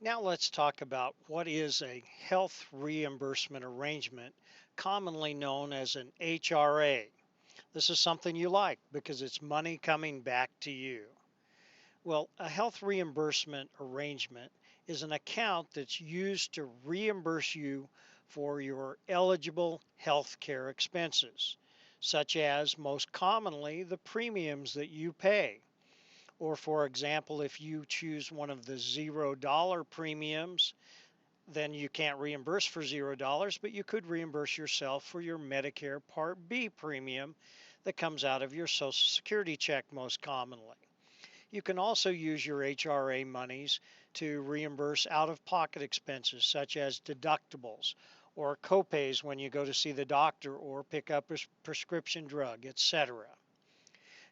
Now let's talk about what is a health reimbursement arrangement, commonly known as an HRA. This is something you like because it's money coming back to you. Well, a health reimbursement arrangement is an account that's used to reimburse you for your eligible health care expenses, such as most commonly the premiums that you pay. Or, for example, if you choose one of the $0 premiums, then you can't reimburse for $0, but you could reimburse yourself for your Medicare Part B premium that comes out of your Social Security check most commonly. You can also use your HRA monies to reimburse out of pocket expenses such as deductibles or copays when you go to see the doctor or pick up a prescription drug, etc.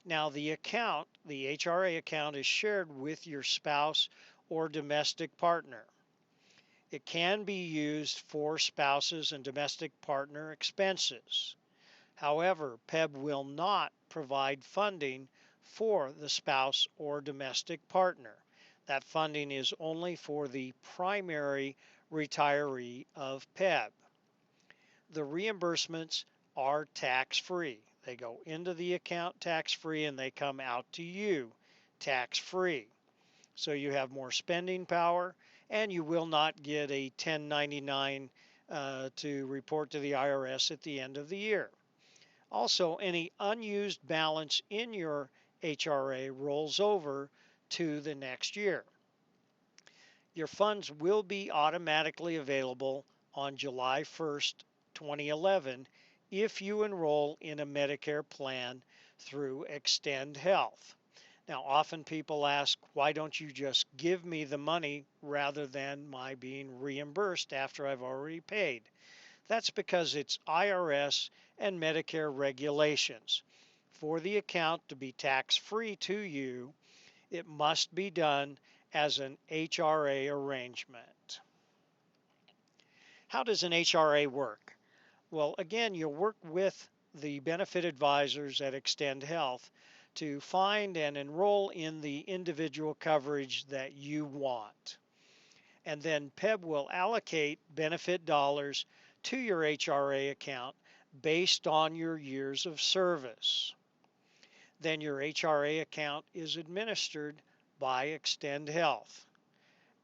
Now, the HRA account, is shared with your spouse or domestic partner. It can be used for spouses and domestic partner expenses. However, PEB will not provide funding for the spouse or domestic partner. That funding is only for the primary retiree of PEB. The reimbursements are tax-free. They go into the account tax-free and they come out to you tax-free. So you have more spending power and you will not get a 1099 to report to the IRS at the end of the year. Also, any unused balance in your HRA rolls over to the next year. Your funds will be automatically available on July 1st, 2011 if you enroll in a Medicare plan through Extend Health. Now, often people ask, why don't you just give me the money rather than my being reimbursed after I've already paid? That's because it's IRS and Medicare regulations. For the account to be tax-free to you, it must be done as an HRA arrangement. How does an HRA work? Well, again, you'll work with the benefit advisors at Extend Health to find and enroll in the individual coverage that you want. And then PEB will allocate benefit dollars to your HRA account based on your years of service. Then your HRA account is administered by Extend Health.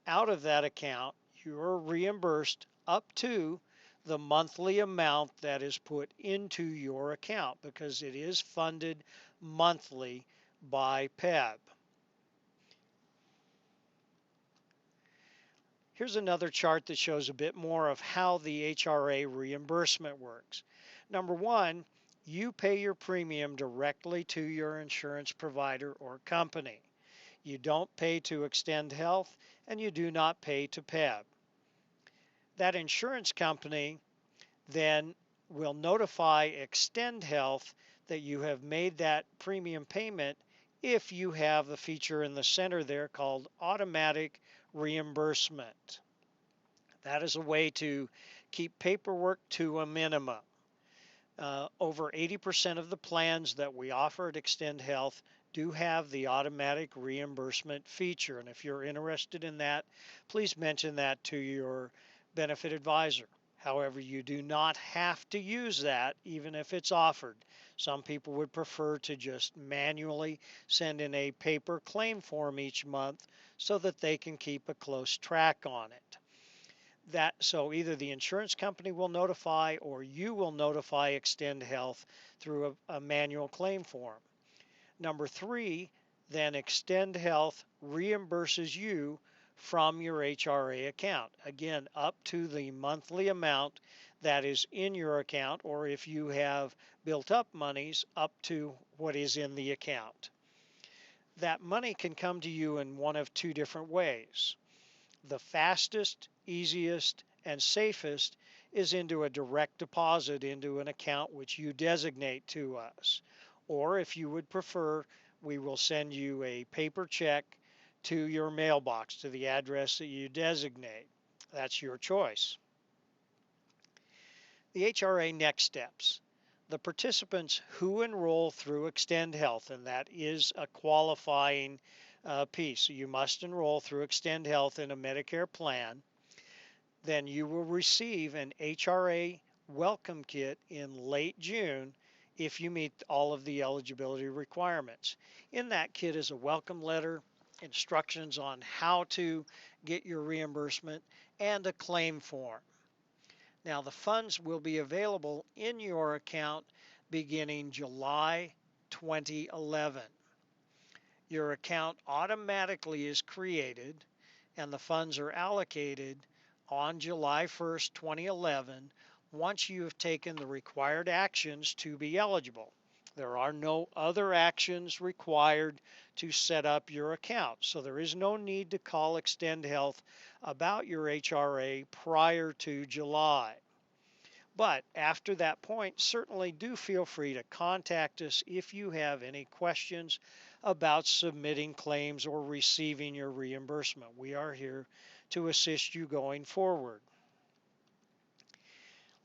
Out of that account, you're reimbursed up to the monthly amount that is put into your account because it is funded monthly by PEB. Here's another chart that shows a bit more of how the HRA reimbursement works. Number one, you pay your premium directly to your insurance provider or company. You don't pay to Extend Health and you do not pay to PEB. That insurance company then will notify Extend Health that you have made that premium payment if you have the feature in the center there called automatic reimbursement. That is a way to keep paperwork to a minimum. Over 80% of the plans that we offer at Extend Health do have the automatic reimbursement feature. And if you're interested in that, please mention that to your benefit advisor. However, you do not have to use that even if it's offered. Some people would prefer to just manually send in a paper claim form each month so that they can keep a close track on it. So either the insurance company will notify or you will notify Extend Health through a manual claim form. Number three, then Extend Health reimburses you from your HRA account. Again, up to the monthly amount that is in your account, or if you have built up monies, up to what is in the account. That money can come to you in one of two different ways. The fastest, easiest, and safest is into a direct deposit into an account which you designate to us. Or if you would prefer, we will send you a paper check to your mailbox to the address that you designate. That's your choice. The HRA next steps. The participants who enroll through Extend Health, and that is a qualifying piece. You must enroll through Extend Health in a Medicare plan. Then you will receive an HRA welcome kit in late June if you meet all of the eligibility requirements. In that kit is a welcome letter, instructions on how to get your reimbursement, and a claim form. Now, the funds will be available in your account beginning July 2011. Your account automatically is created and the funds are allocated on July 1st, 2011, once you have taken the required actions to be eligible. There are no other actions required to set up your account, so there is no need to call Extend Health about your HRA prior to July. But after that point, certainly do feel free to contact us if you have any questions about submitting claims or receiving your reimbursement. We are here to assist you going forward.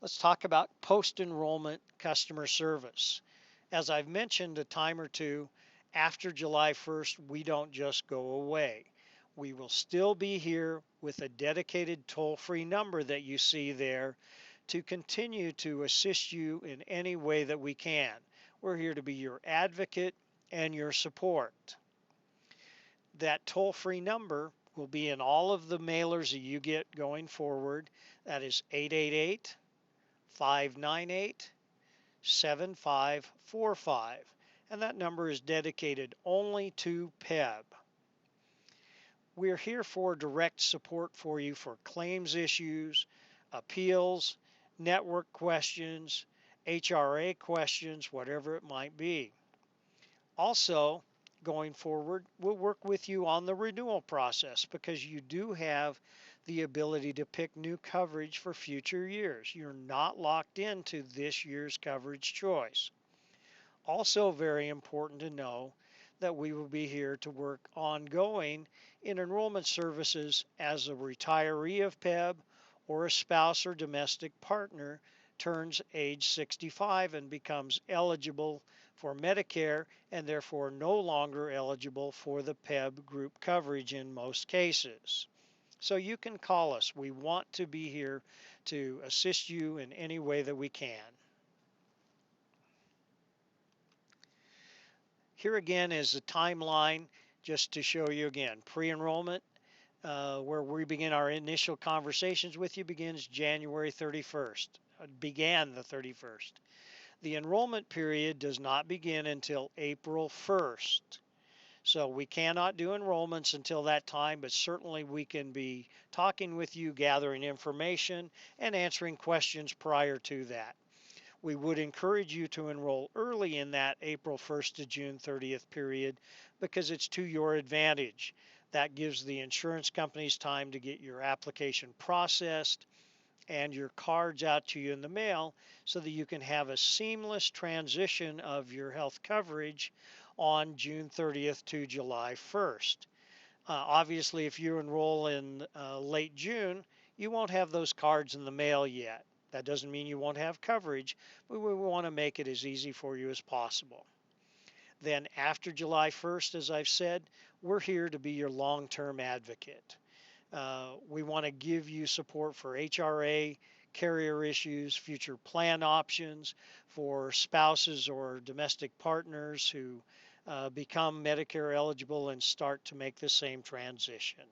Let's talk about post-enrollment customer service. As I've mentioned a time or two, after July 1st, we don't just go away. We will still be here with a dedicated toll-free number that you see there to continue to assist you in any way that we can. We're here to be your advocate and your support. That toll-free number will be in all of the mailers that you get going forward. That is 888-598-7545. And that number is dedicated only to PEB. We're here for direct support for you for claims issues, appeals, network questions, HRA questions, whatever it might be. Also, going forward, we'll work with you on the renewal process because you do have the ability to pick new coverage for future years. You're not locked into this year's coverage choice. Also very important to know that we will be here to work ongoing in enrollment services as a retiree of PEB or a spouse or domestic partner turns age 65 and becomes eligible for Medicare and therefore no longer eligible for the PEB group coverage in most cases. So you can call us. We want to be here to assist you in any way that we can. Here again is the timeline just to show you again. Pre-enrollment, where we begin our initial conversations with you, begins January 31st. Began the 31st. The enrollment period does not begin until April 1st. So we cannot do enrollments until that time, but certainly we can be talking with you, gathering information, and answering questions prior to that. We would encourage you to enroll early in that April 1st to June 30th period because it's to your advantage. That gives the insurance companies time to get your application processed and your cards out to you in the mail so that you can have a seamless transition of your health coverage on June 30th to July 1st. Obviously, if you enroll in late June, you won't have those cards in the mail yet. That doesn't mean you won't have coverage, but we want to make it as easy for you as possible. Then after July 1st, as I've said, we're here to be your long-term advocate. We want to give you support for HRA, carrier issues, future plan options for spouses or domestic partners who become Medicare eligible and start to make the same transition.